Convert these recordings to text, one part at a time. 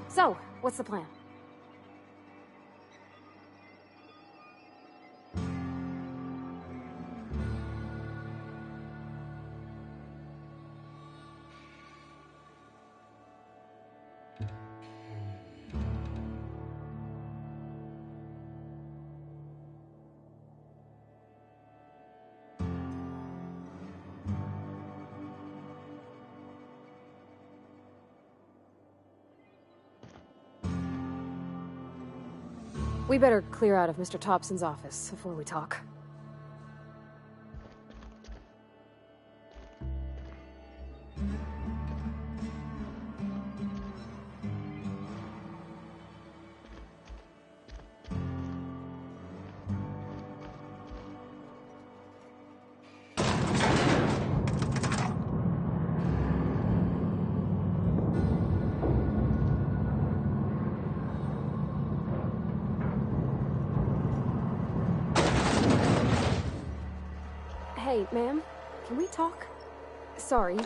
So, what's the plan? We better clear out of Mr. Thompson's office before we talk. Hey, ma'am, can we talk? Sorry.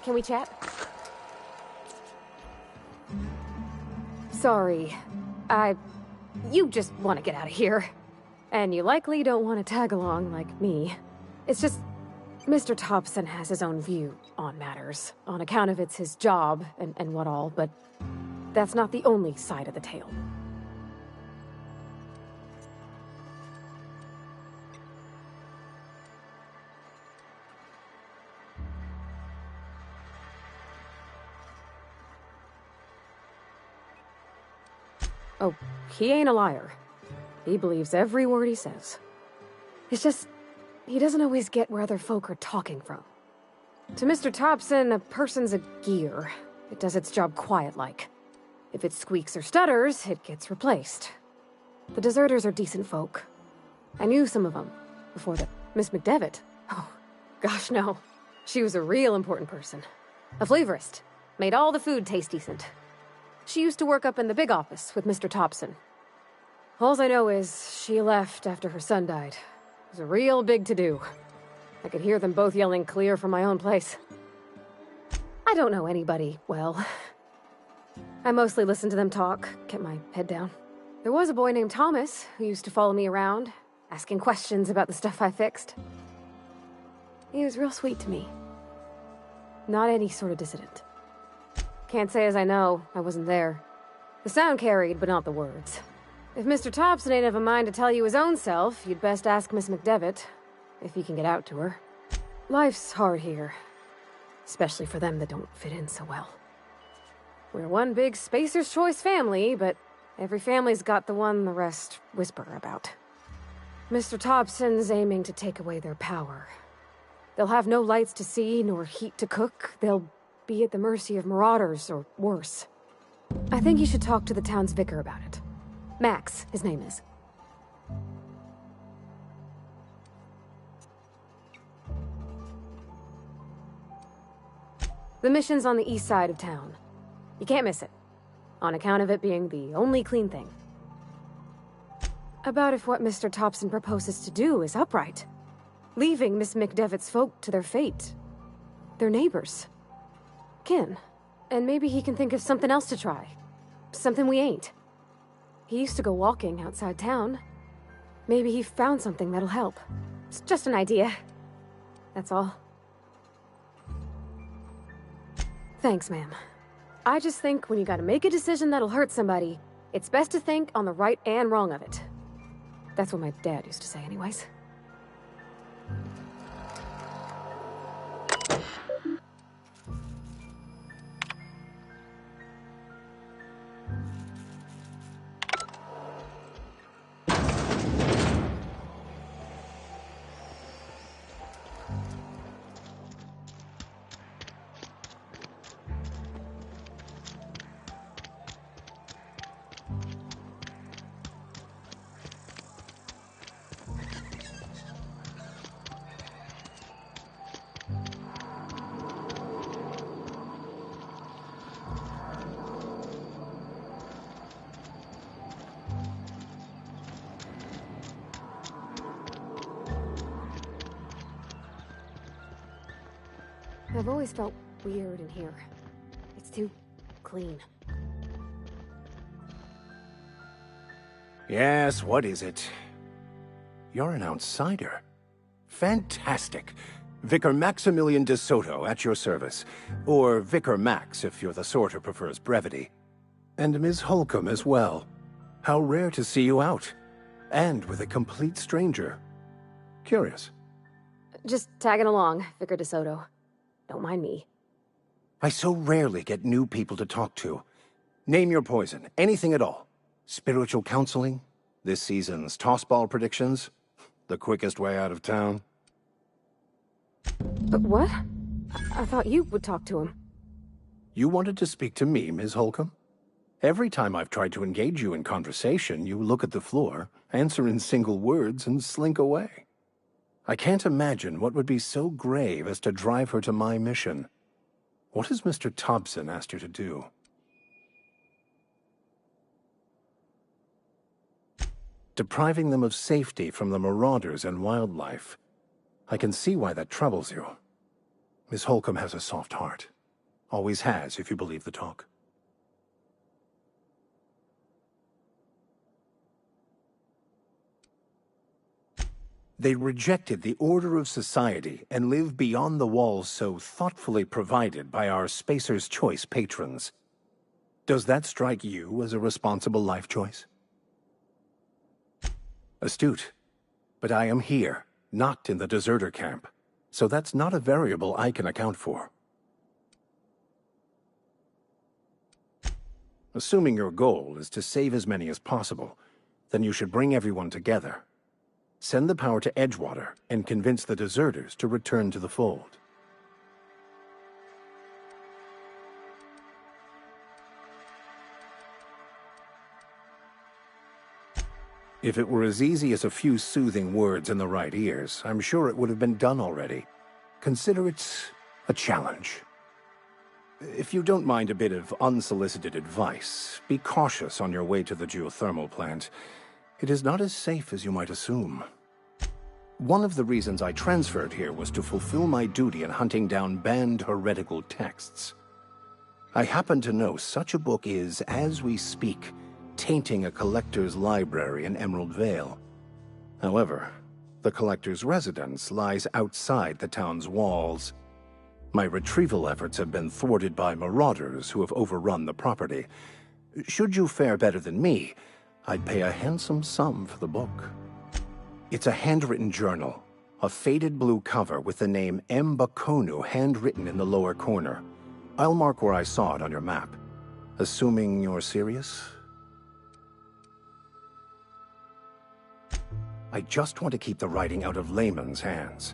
Can we chat? Sorry. You just want to get out of here. And you likely don't want to tag along like me. It's just, Mr. Thompson has his own view on matters, on account of it's his job and what all, but that's not the only side of the tale. Oh, he ain't a liar. He believes every word he says. It's just, he doesn't always get where other folk are talking from. To Mr. Thompson, a person's a gear. It does its job quiet-like. If it squeaks or stutters, it gets replaced. The deserters are decent folk. I knew some of them before the Miss McDevitt. Oh, gosh no. She was a real important person. A flavorist. Made all the food taste decent. She used to work up in the big office with Mr. Thompson. All I know is she left after her son died. It was a real big to-do. I could hear them both yelling clear from my own place. I don't know anybody well. I mostly listened to them talk, kept my head down. There was a boy named Thomas who used to follow me around, asking questions about the stuff I fixed. He was real sweet to me. Not any sort of dissident. Can't say as I know, I wasn't there. The sound carried, but not the words. If Mr. Thompson ain't of a mind to tell you his own self, you'd best ask Miss McDevitt, if he can get out to her. Life's hard here, especially for them that don't fit in so well. We're one big Spacer's Choice family, but every family's got the one the rest whisper about. Mr. Thompson's aiming to take away their power. They'll have no lights to see, nor heat to cook. They'll be at the mercy of marauders, or worse. I think you should talk to the town's vicar about it. Max, his name is. The mission's on the east side of town. You can't miss it, on account of it being the only clean thing. About if what Mr. Thompson proposes to do is upright. Leaving Miss McDevitt's folk to their fate. They're neighbors. Kin. And maybe he can think of something else to try. Something we ain't. He used to go walking outside town. Maybe he found something that'll help. It's just an idea. That's all. Thanks, ma'am. I just think when you gotta make a decision that'll hurt somebody, it's best to think on the right and wrong of it. That's what my dad used to say anyways. I've always felt weird in here. It's too clean. Yes, what is it? You're an outsider. Fantastic. Vicar Maximilian de Soto at your service. Or Vicar Max, if you're the sort who prefers brevity. And Ms. Holcomb as well. How rare to see you out. And with a complete stranger. Curious. Just tagging along, Vicar de Soto. Don't mind me. I so rarely get new people to talk to. Name your poison, anything at all. Spiritual counseling? This season's tossball predictions? The quickest way out of town? But what? I thought you would talk to him. You wanted to speak to me, Ms. Holcomb? Every time I've tried to engage you in conversation, you look at the floor, answer in single words, and slink away. I can't imagine what would be so grave as to drive her to my mission. What has Mr. Thompson asked you to do? Depriving them of safety from the marauders and wildlife. I can see why that troubles you. Miss Holcomb has a soft heart. Always has, if you believe the talk. They rejected the order of society and live beyond the walls so thoughtfully provided by our Spacer's Choice patrons. Does that strike you as a responsible life choice? Astute. But I am here, not in the deserter camp, so that's not a variable I can account for. Assuming your goal is to save as many as possible, then you should bring everyone together. Send the power to Edgewater and convince the deserters to return to the fold. If it were as easy as a few soothing words in the right ears, I'm sure it would have been done already. Consider it a challenge. If you don't mind a bit of unsolicited advice, be cautious on your way to the geothermal plant. It is not as safe as you might assume. One of the reasons I transferred here was to fulfill my duty in hunting down banned heretical texts. I happen to know such a book is, as we speak, tainting a collector's library in Emerald Vale. However, the collector's residence lies outside the town's walls. My retrieval efforts have been thwarted by marauders who have overrun the property. Should you fare better than me, I'd pay a handsome sum for the book. It's a handwritten journal, a faded blue cover with the name M. Bakonu handwritten in the lower corner. I'll mark where I saw it on your map. Assuming you're serious? I just want to keep the writing out of layman's hands.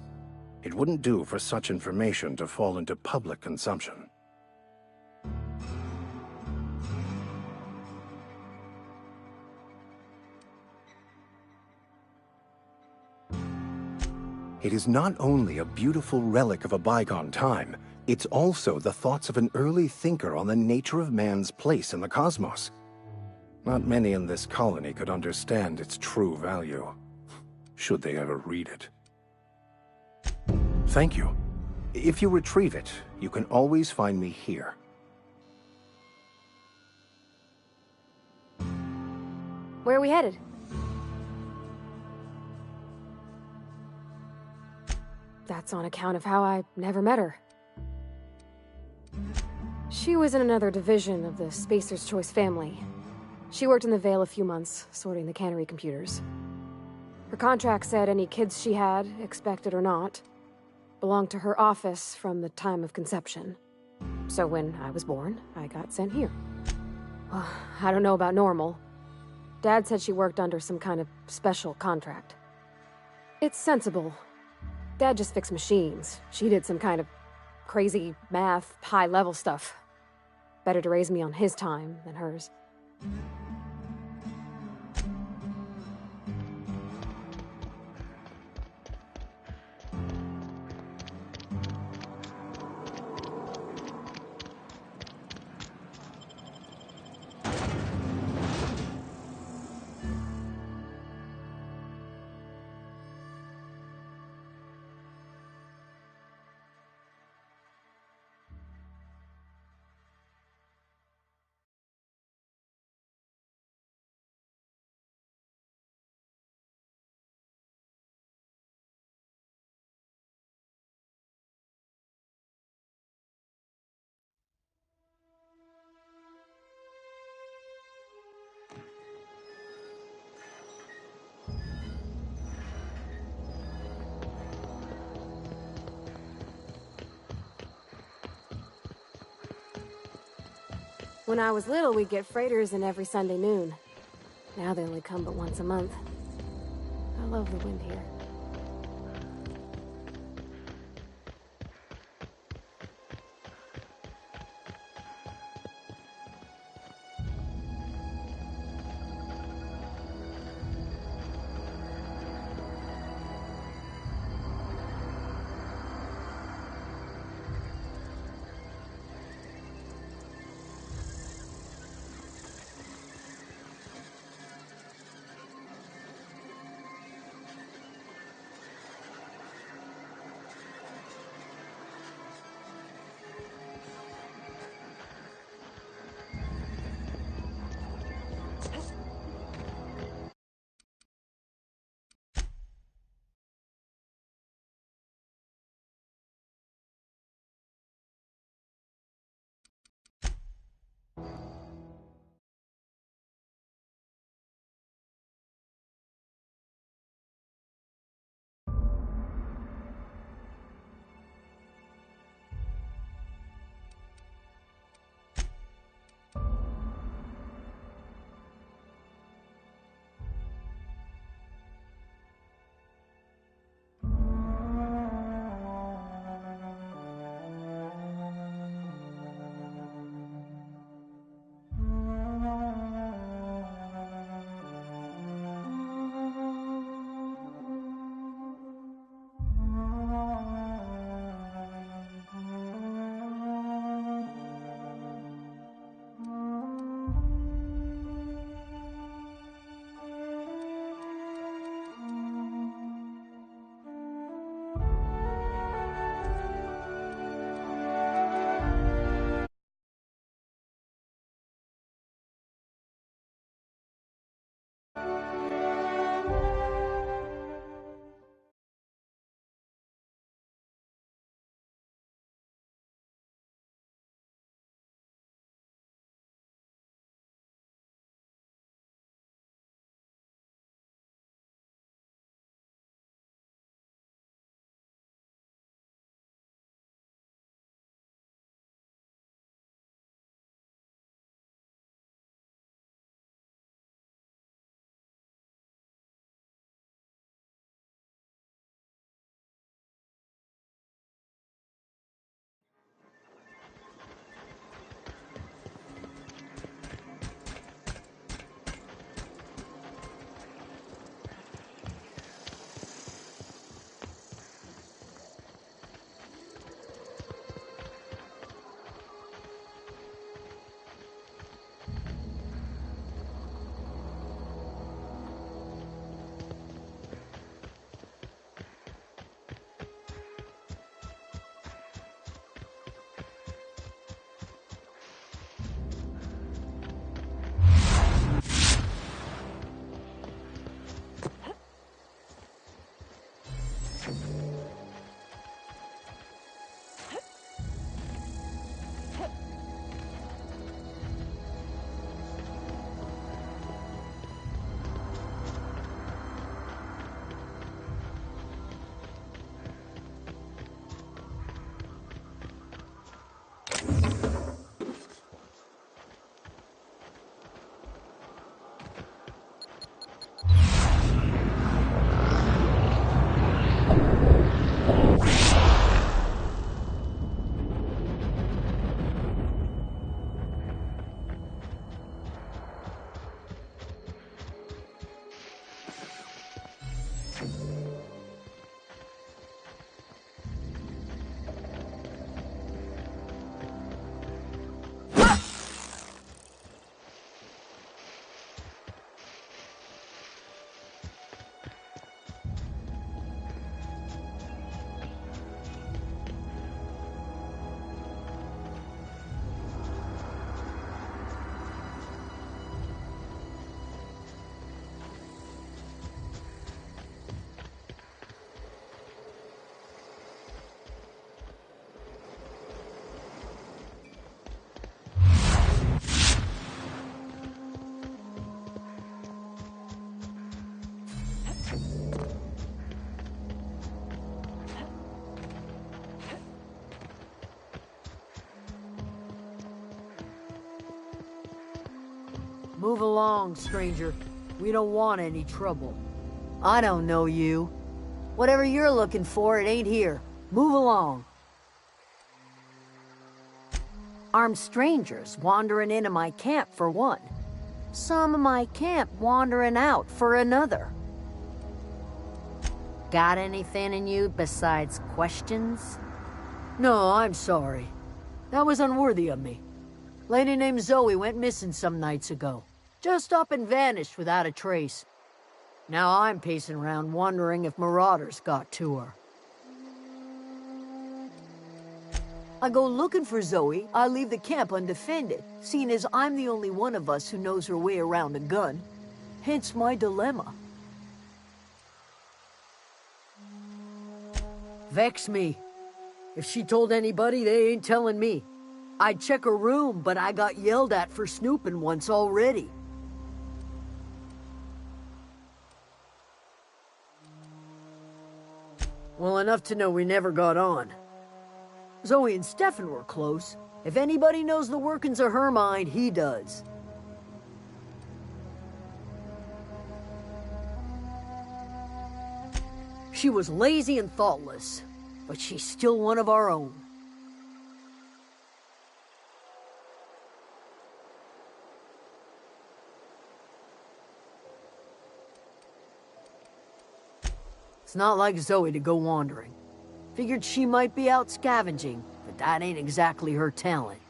It wouldn't do for such information to fall into public consumption. It is not only a beautiful relic of a bygone time, it's also the thoughts of an early thinker on the nature of man's place in the cosmos. Not many in this colony could understand its true value, should they ever read it. Thank you. If you retrieve it, you can always find me here. Where are we headed? That's on account of how I never met her. She was in another division of the Spacer's Choice family. She worked in the Vale a few months, sorting the cannery computers. Her contract said any kids she had, expected or not, belonged to her office from the time of conception. So when I was born, I got sent here. Well, I don't know about normal. Dad said she worked under some kind of special contract. It's sensible. Dad just fixed machines. She did some kind of crazy math, high-level stuff. Better to raise me on his time than hers. When I was little, we'd get freighters in every Sunday noon. Now they only come but once a month. I love the wind here. Move along, stranger. We don't want any trouble. I don't know you. Whatever you're looking for, it ain't here. Move along. Armed strangers wandering into my camp for one. Some of my camp wandering out for another. Got anything in you besides questions? No, I'm sorry. That was unworthy of me. Lady named Zoe went missing some nights ago. Just up and vanished without a trace. Now I'm pacing around wondering if marauders got to her. I go looking for Zoe, I leave the camp undefended, seeing as I'm the only one of us who knows her way around a gun. Hence my dilemma. Vex me. If she told anybody, they ain't telling me. I'd check her room, but I got yelled at for snooping once already. Well, enough to know we never got on. Zoe and Stefan were close. If anybody knows the workings of her mind, he does. She was lazy and thoughtless, but she's still one of our own. It's not like Zoe to go wandering. Figured she might be out scavenging, but that ain't exactly her talent.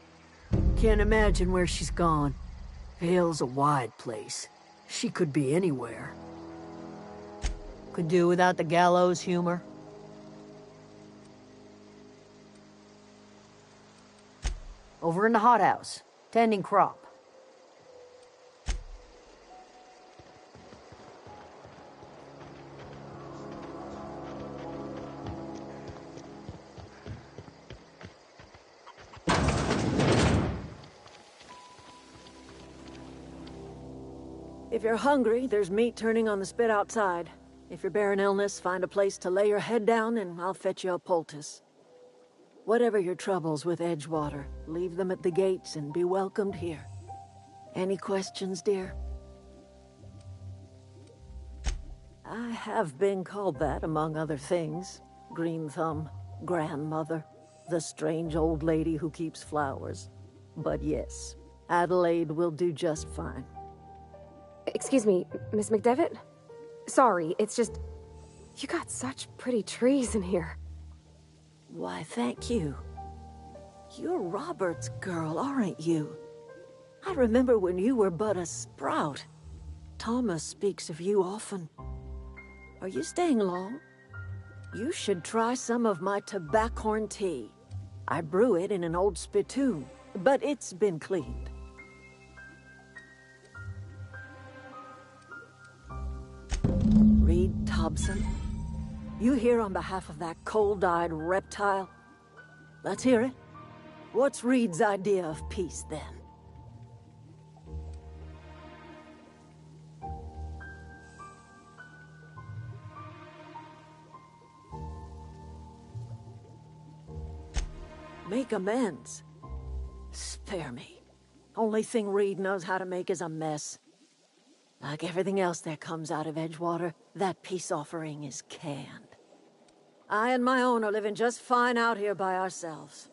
Can't imagine where she's gone. Vale's a wide place. She could be anywhere. Could do without the gallows humor. Over in the hothouse, tending crop. If you're hungry, there's meat turning on the spit outside. If you're bearing illness, find a place to lay your head down and I'll fetch you a poultice. Whatever your troubles with Edgewater, leave them at the gates and be welcomed here. Any questions, dear? I have been called that, among other things. Green Thumb, grandmother, the strange old lady who keeps flowers. But yes, Adelaide will do just fine. Excuse me, Miss McDevitt? Sorry, it's just... You got such pretty trees in here. Why, thank you. You're Robert's girl, aren't you? I remember when you were but a sprout. Thomas speaks of you often. Are you staying long? You should try some of my tobaccorn tea. I brew it in an old spittoon, but it's been cleaned. Reed Thompson? You here on behalf of that cold-eyed reptile? Let's hear it. What's Reed's idea of peace, then? Make amends. Spare me. Only thing Reed knows how to make is a mess. Like everything else that comes out of Edgewater, that peace offering is canned. I and my own are living just fine out here by ourselves.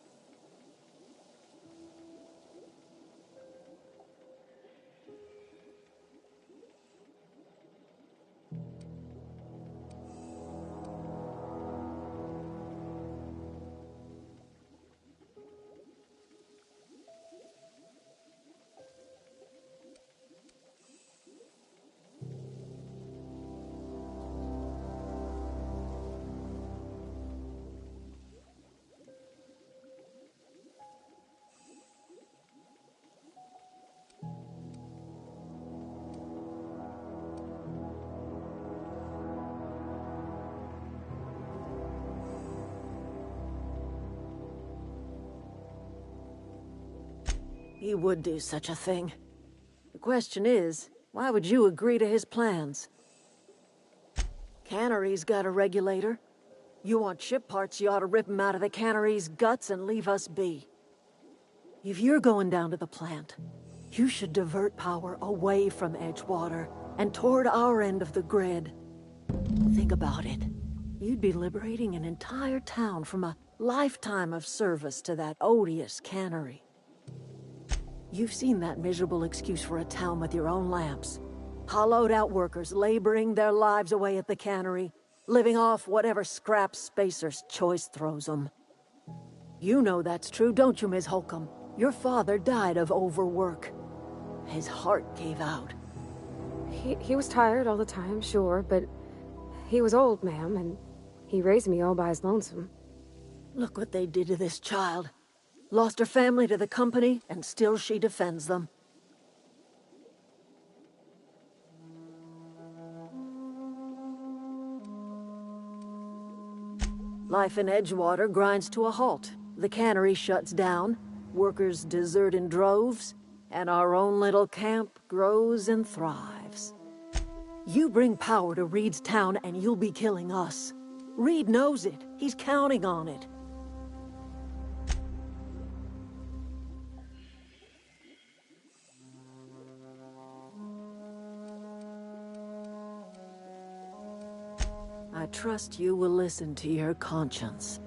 He would do such a thing. The question is, why would you agree to his plans? Cannery's got a regulator. You want ship parts, you ought to rip 'em out of the cannery's guts and leave us be. If you're going down to the plant, You should divert power away from Edgewater and toward our end of the grid. Think about it. You'd be liberating an entire town from a lifetime of service to that odious cannery. You've seen that miserable excuse for a town with your own lamps. Hollowed-out workers laboring their lives away at the cannery, living off whatever scrap Spacer's choice throws them. You know that's true, don't you, Ms. Holcomb? Your father died of overwork. His heart gave out. He was tired all the time, sure, but he was old, ma'am, and he raised me all by his lonesome. Look what they did to this child. Lost her family to the company, and still she defends them. Life in Edgewater grinds to a halt. The cannery shuts down, workers desert in droves, and our own little camp grows and thrives. You bring power to Reed's town and you'll be killing us. Reed knows it. He's counting on it. I trust you will listen to your conscience.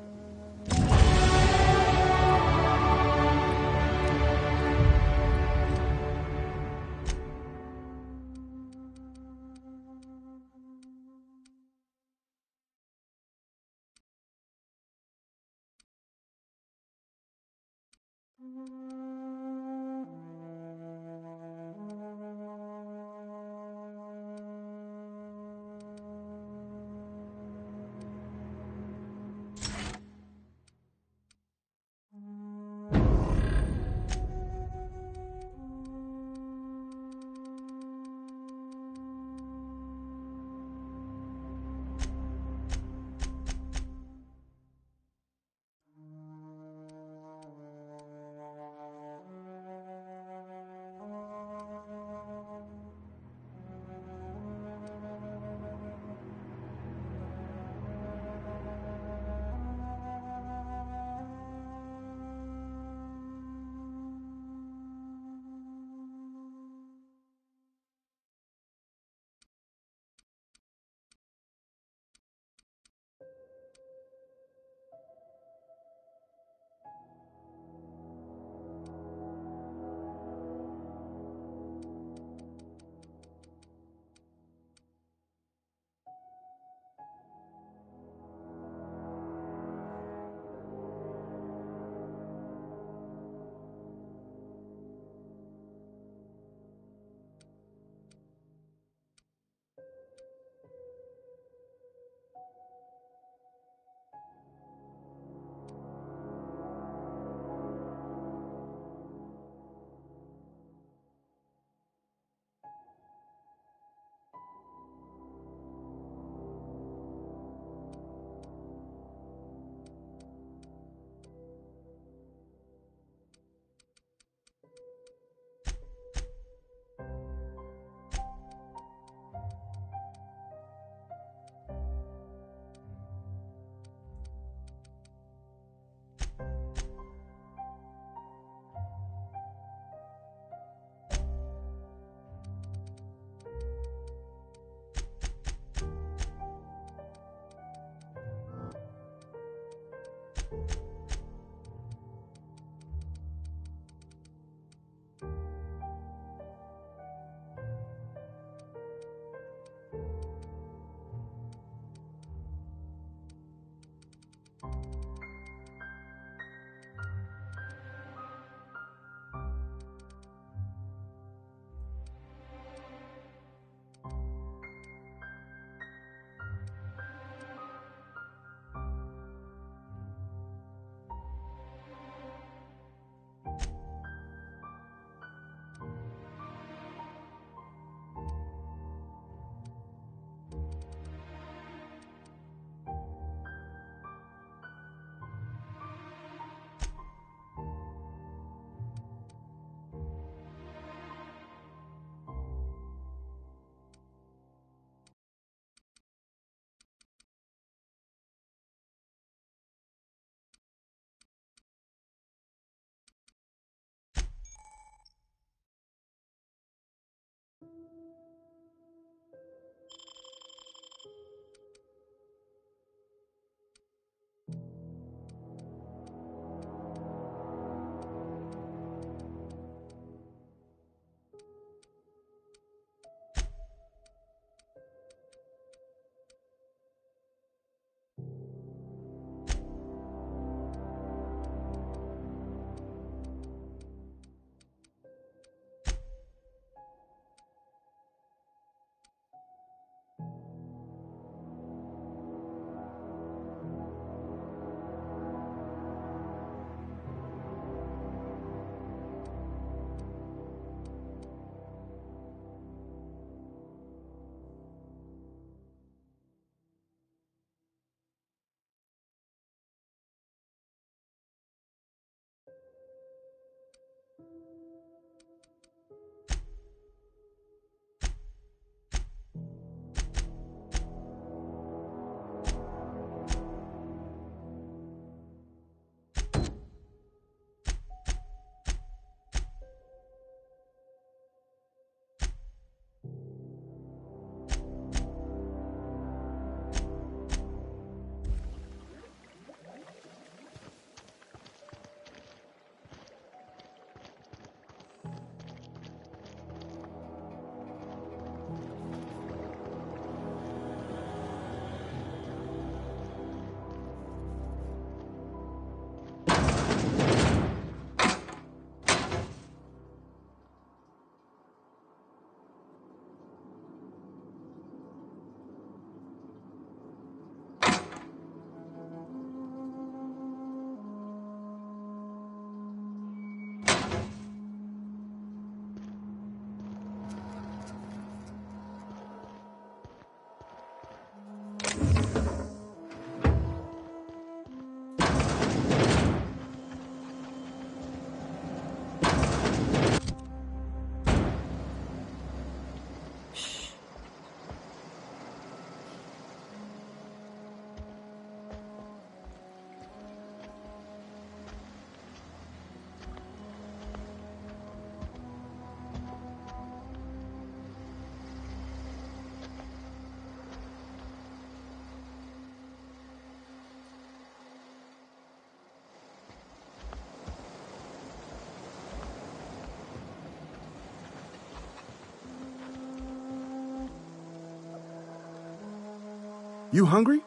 You hungry?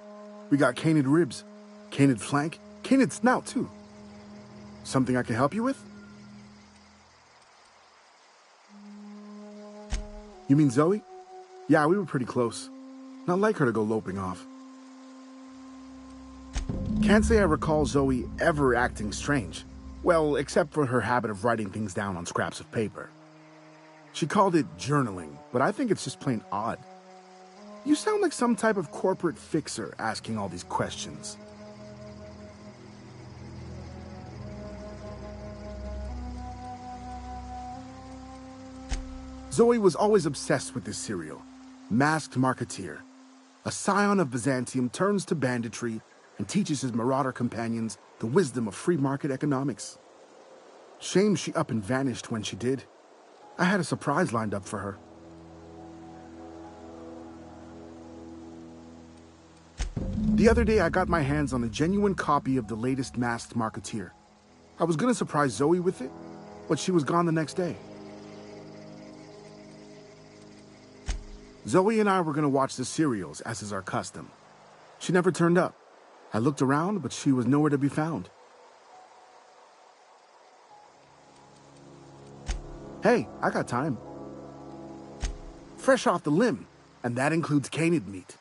We got canid ribs, canid flank, canid snout too. Something I can help you with? You mean Zoe? Yeah, we were pretty close. Not like her to go loping off. Can't say I recall Zoe ever acting strange. Well, except for her habit of writing things down on scraps of paper. She called it journaling, but I think it's just plain odd. You sound like some type of corporate fixer asking all these questions. Zoe was always obsessed with this serial. Masked Marketeer. A scion of Byzantium turns to banditry and teaches his marauder companions the wisdom of free market economics. Shame she up and vanished when she did. I had a surprise lined up for her. The other day I got my hands on a genuine copy of the latest Masked Marketeer. I was gonna surprise Zoe with it, but she was gone the next day. Zoe and I were gonna watch the serials, as is our custom. She never turned up. I looked around, but she was nowhere to be found. Hey, I got time. Fresh off the limb, and that includes canid meat.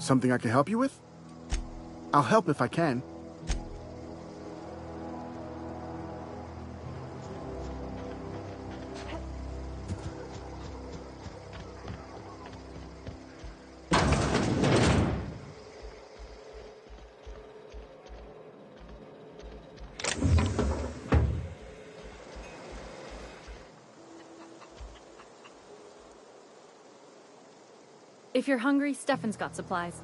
Something I can help you with? I'll help if I can. If you're hungry, Stefan's got supplies.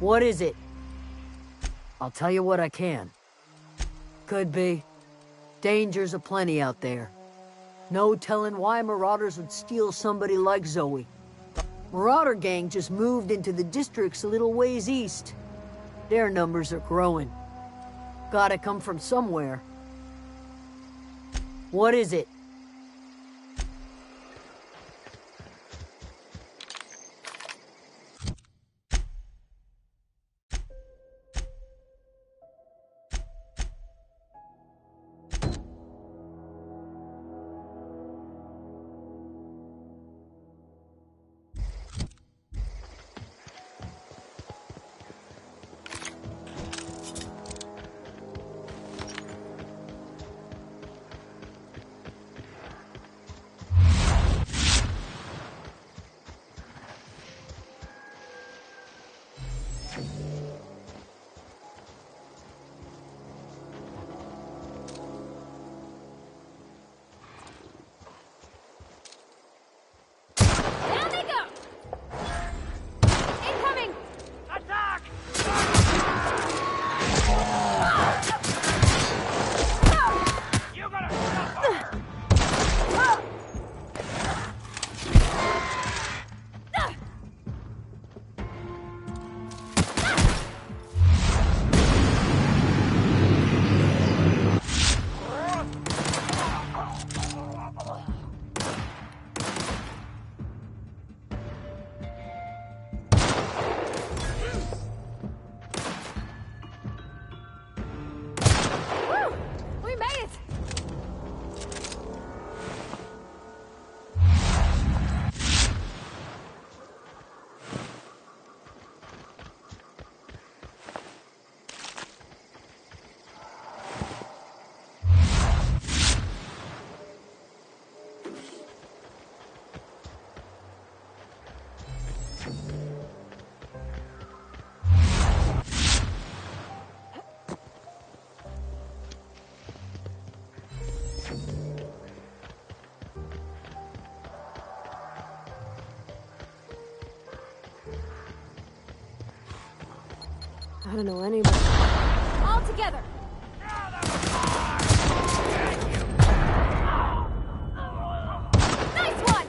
What is it? I'll tell you what I can. Could be. Dangers aplenty out there. No telling why marauders would steal somebody like Zoe. Marauder gang just moved into the districts a little ways east. Their numbers are growing. Gotta come from somewhere. What is it? I don't know anybody. All together! Nice one!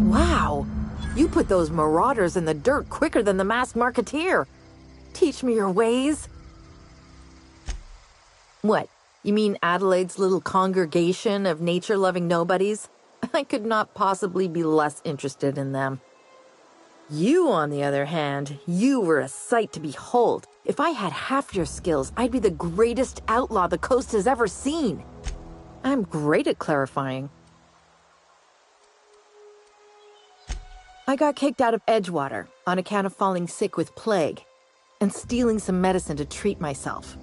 Wow! You put those marauders in the dirt quicker than the masked marketeer. Teach me your ways. What? You mean Adelaide's little congregation of nature-loving nobodies? I could not possibly be less interested in them. You, on the other hand, you were a sight to behold. If I had half your skills, I'd be the greatest outlaw the coast has ever seen. I'm great at clarifying. I got kicked out of Edgewater on account of falling sick with plague and stealing some medicine to treat myself.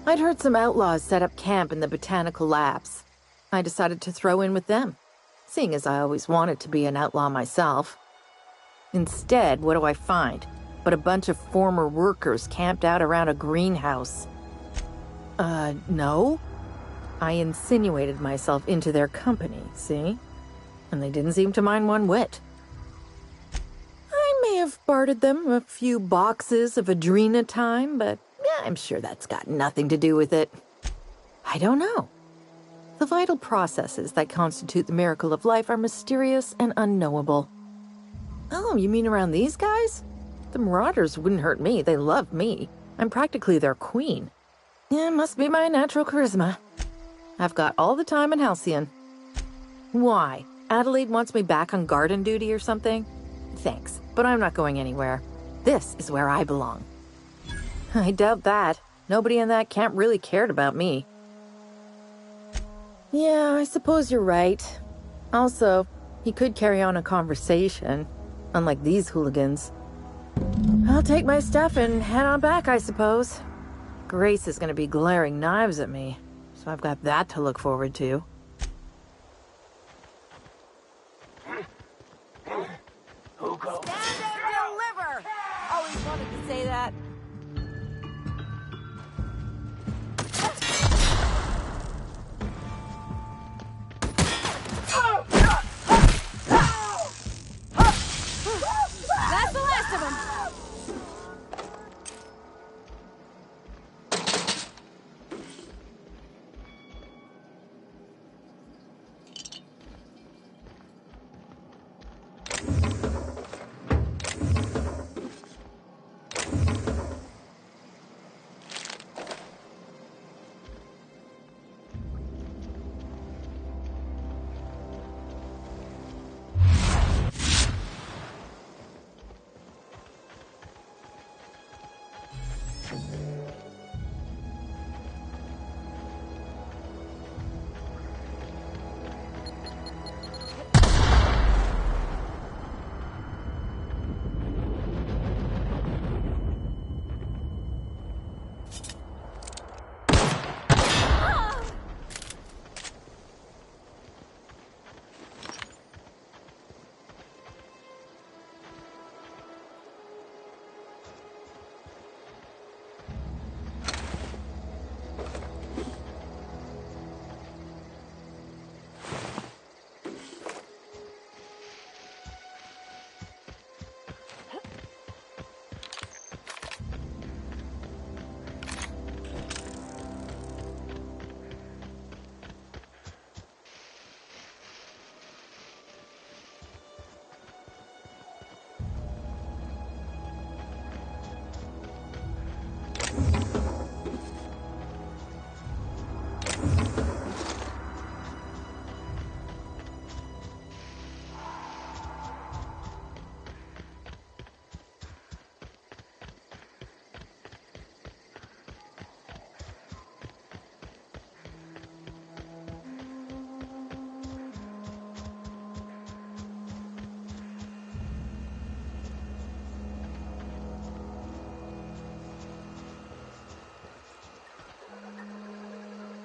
I'd heard some outlaws set up camp in the botanical labs. I decided to throw in with them, seeing as I always wanted to be an outlaw myself. Instead, what do I find but a bunch of former workers camped out around a greenhouse? No. I insinuated myself into their company, see? And they didn't seem to mind one whit. I may have bartered them a few boxes of Adrena time, but I'm sure that's got nothing to do with it. I don't know. The vital processes that constitute the miracle of life are mysterious and unknowable. Oh, you mean around these guys? The Marauders wouldn't hurt me. They love me. I'm practically their queen. Yeah, must be my natural charisma. I've got all the time in Halcyon. Why? Adelaide wants me back on garden duty or something? Thanks, but I'm not going anywhere. This is where I belong. I doubt that. Nobody in that camp really cared about me. Yeah, I suppose you're right. Also, he could carry on a conversation, unlike these hooligans. I'll take my stuff and head on back, I suppose. Grace is going to be glaring knives at me, so I've got that to look forward to. Stand and deliver! Always wanted to say that. That's the last of them.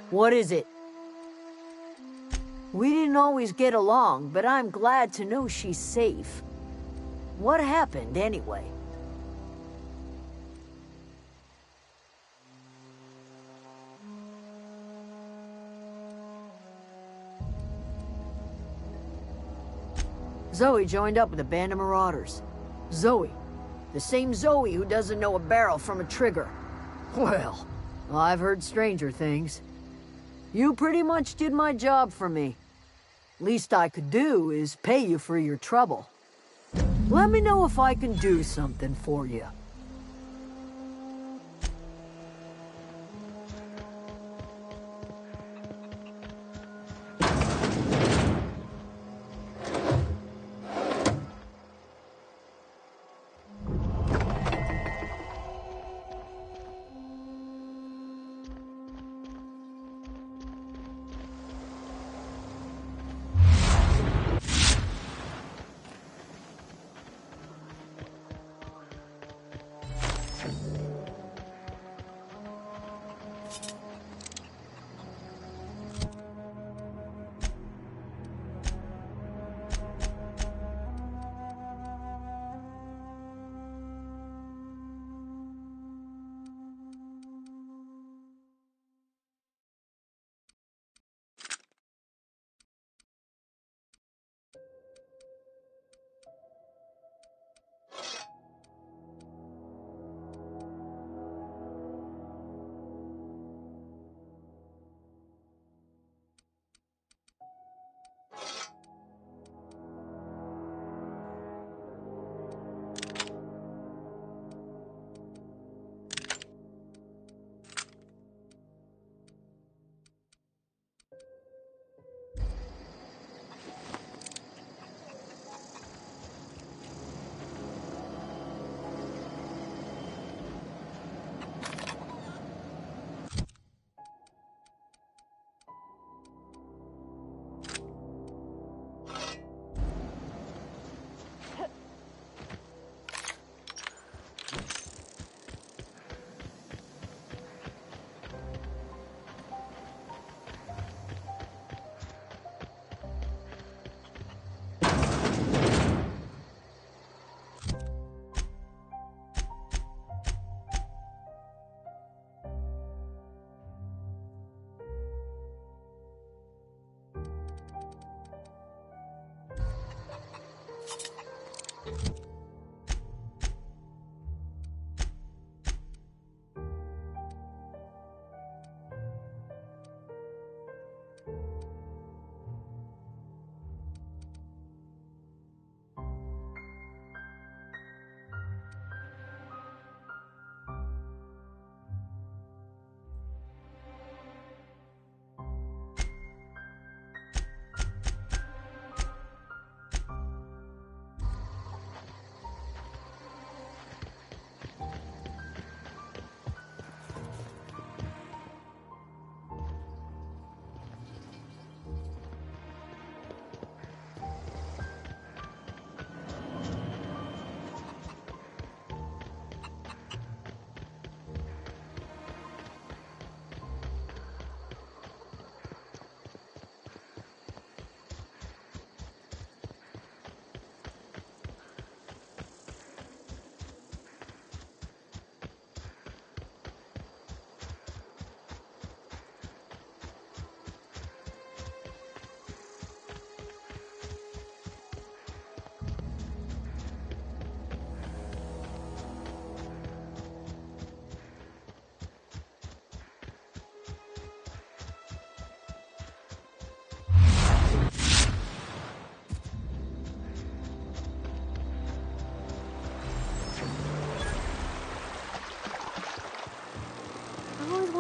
What is it? We didn't always get along, but I'm glad to know she's safe. What happened, anyway? Zoe joined up with a band of marauders. Zoe. The same Zoe who doesn't know a barrel from a trigger. Well, I've heard stranger things. You pretty much did my job for me. Least I could do is pay you for your trouble. Let me know if I can do something for you.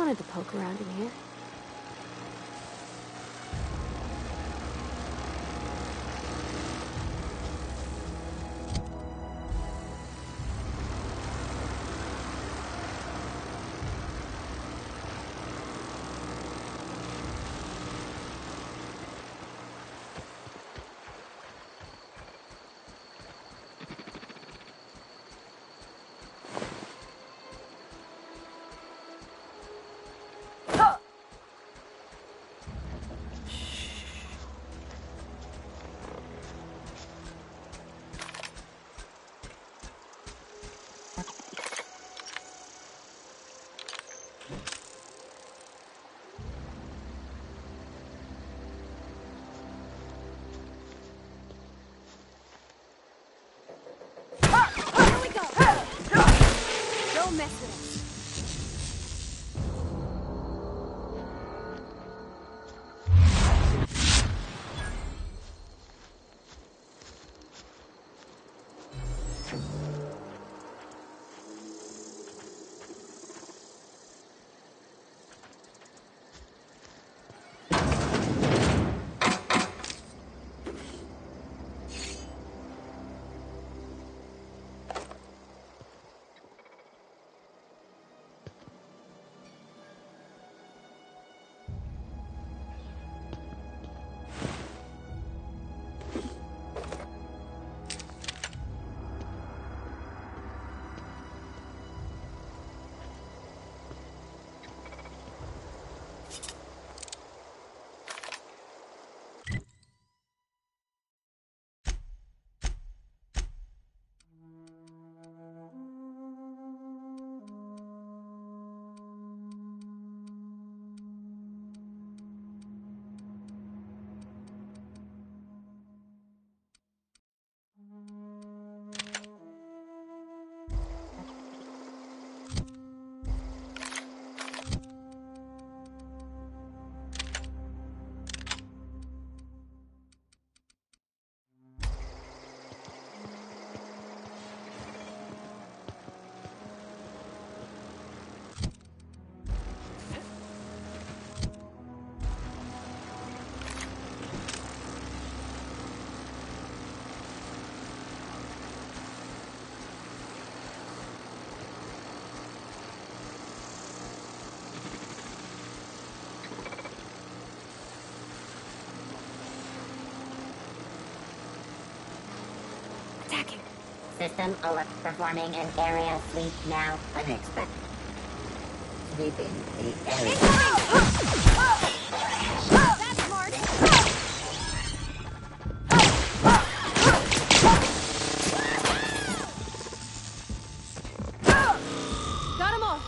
wanted to poke around in here. Here we go! Don't mess with us. Attacking. System alert performing an area sweep now. Unexpected. Sweeping the area. That's smart. Got 'em all.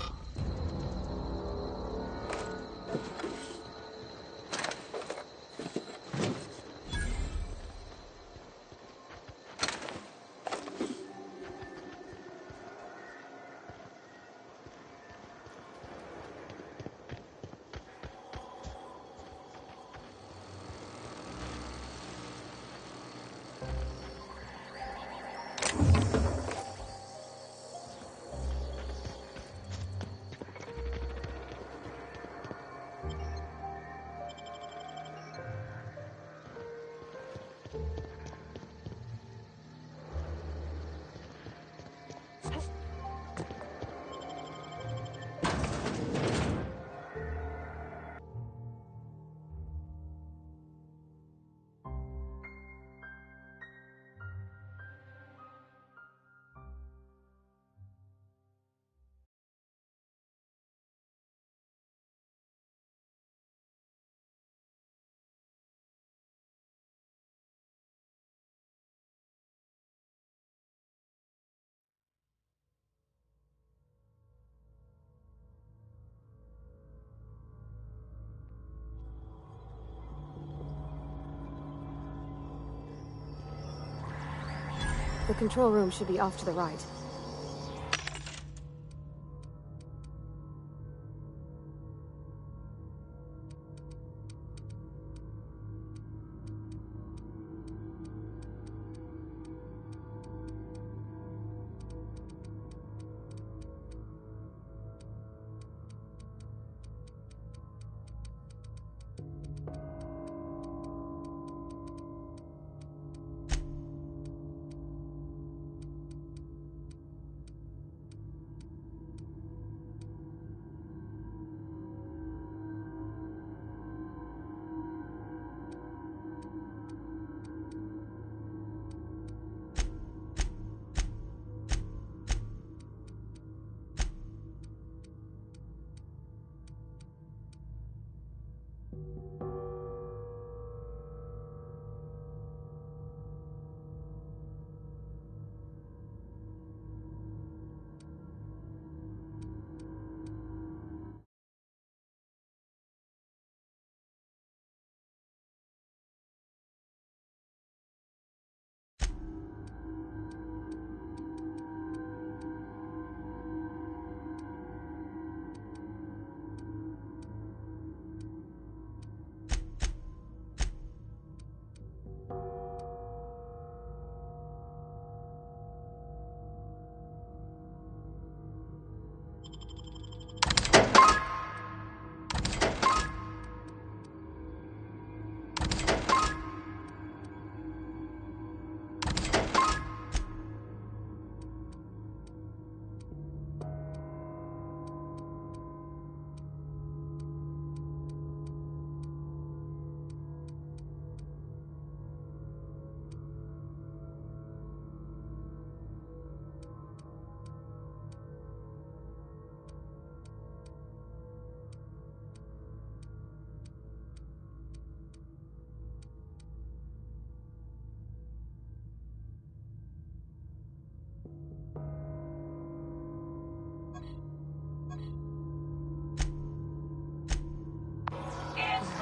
The control room should be off to the right.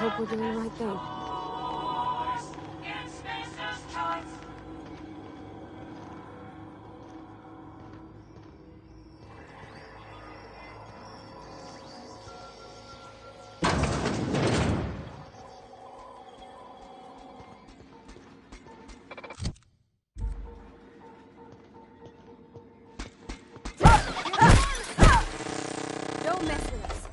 I hope we're doing the right thing. Don't mess with us.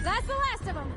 That's the last of them.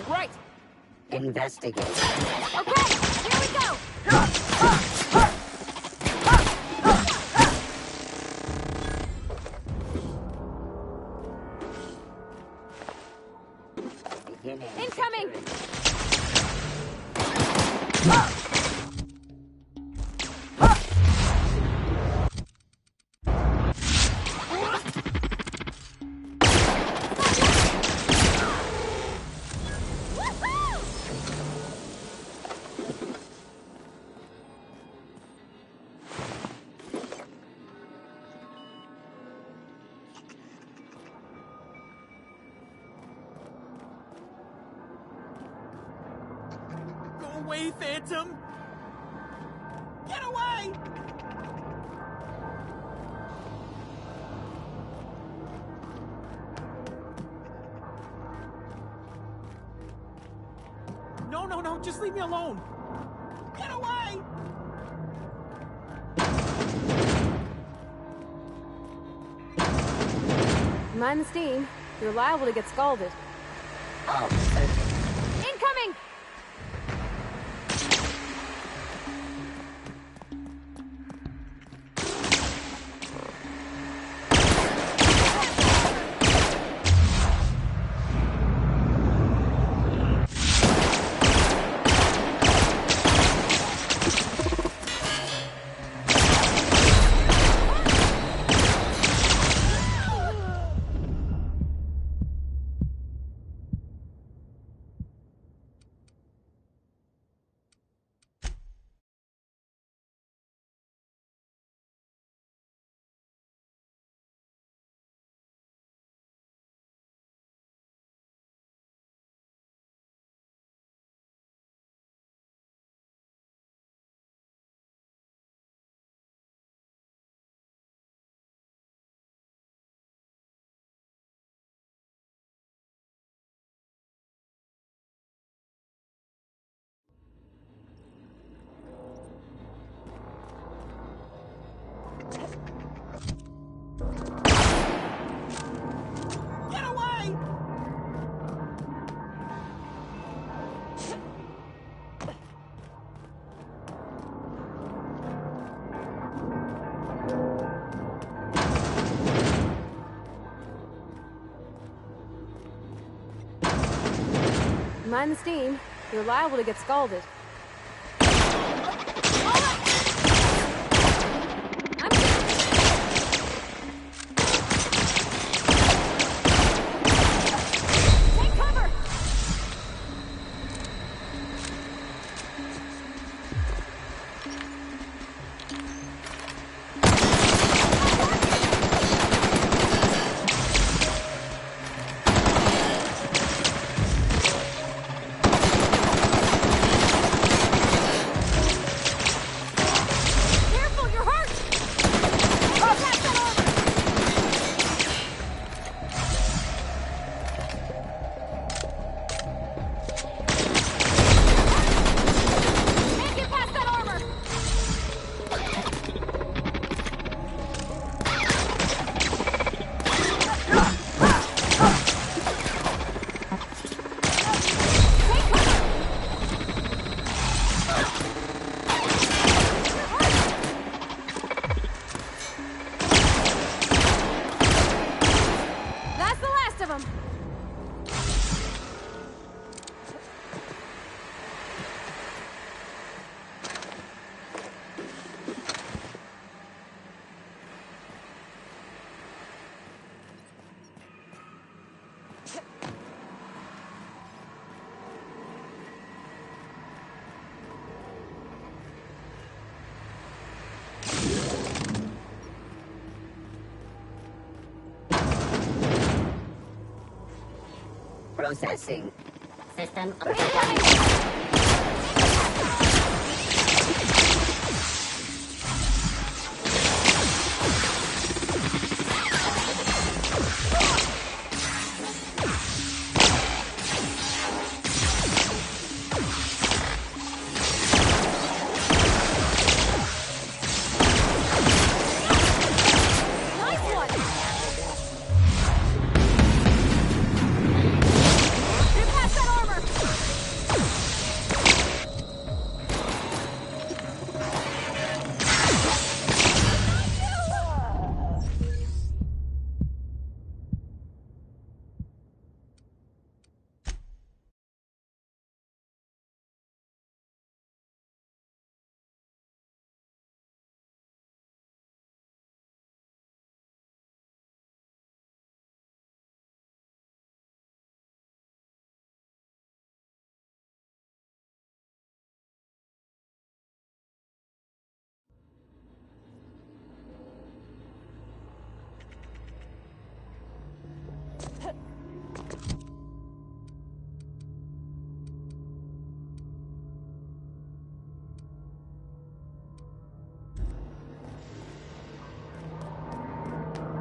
Right. Investigate. Okay, here we go. Beginning Incoming. Go away, Phantom! Get away! No, no, no, just leave me alone! Get away! Mind the steam. You're liable to get scalded. all certain. Incoming! Get away! Mind the steam. You're liable to get scalded. Take cover! Processing. System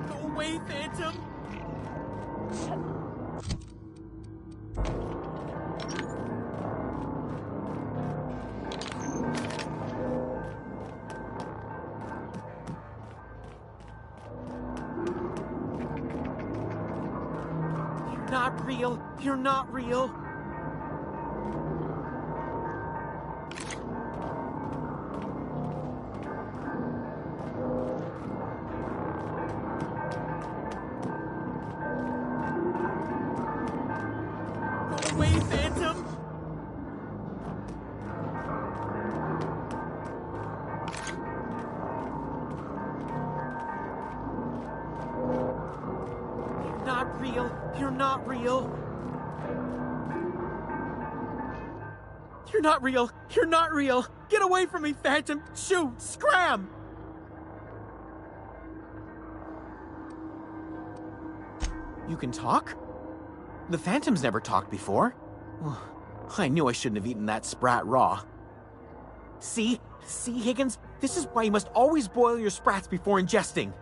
Go away, Phantom! You're not real. You're not real. Go away, Phantom! You're not real. You're not real. You're not real. You're not real. Get away from me, Phantom. Shoot. Scram. You can talk? The Phantom's never talked before. I knew I shouldn't have eaten that sprat raw. See, Higgins? This is why you must always boil your sprats before ingesting.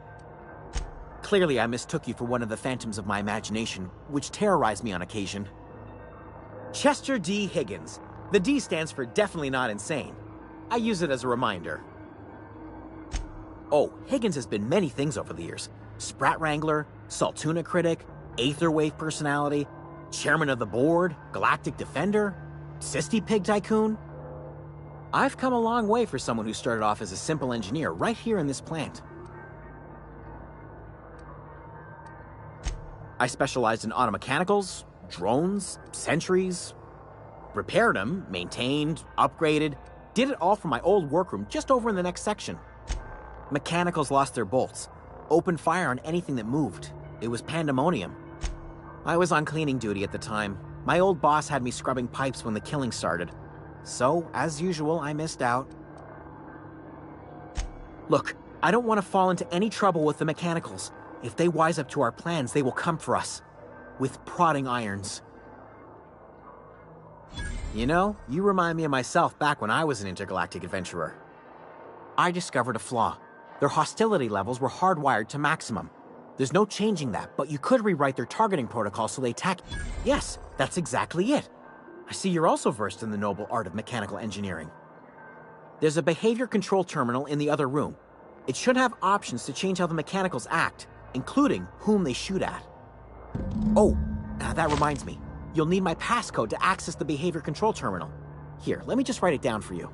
Clearly, I mistook you for one of the phantoms of my imagination, which terrorized me on occasion. Chester D. Higgins. The D stands for definitely not insane. I use it as a reminder. Oh, Higgins has been many things over the years. Sprat Wrangler, Saltuna Critic, Aetherwave Personality, Chairman of the Board, Galactic Defender, Sisty Pig Tycoon. I've come a long way for someone who started off as a simple engineer right here in this plant. I specialized in automechanicals, drones, sentries, repaired them, maintained, upgraded, did it all from my old workroom just over in the next section. Mechanicals lost their bolts, opened fire on anything that moved. It was pandemonium. I was on cleaning duty at the time. My old boss had me scrubbing pipes when the killing started. So, as usual, I missed out. Look, I don't want to fall into any trouble with the mechanicals. If they wise up to our plans, they will come for us. With prodding irons. You know, you remind me of myself back when I was an intergalactic adventurer. I discovered a flaw. Their hostility levels were hardwired to maximum. There's no changing that, but you could rewrite their targeting protocol so they attack. Yes, that's exactly it. I see you're also versed in the noble art of mechanical engineering. There's a behavior control terminal in the other room. It should have options to change how the mechanicals act, including whom they shoot at. Oh, that reminds me. You'll need my passcode to access the behavior control terminal. Here, let me just write it down for you.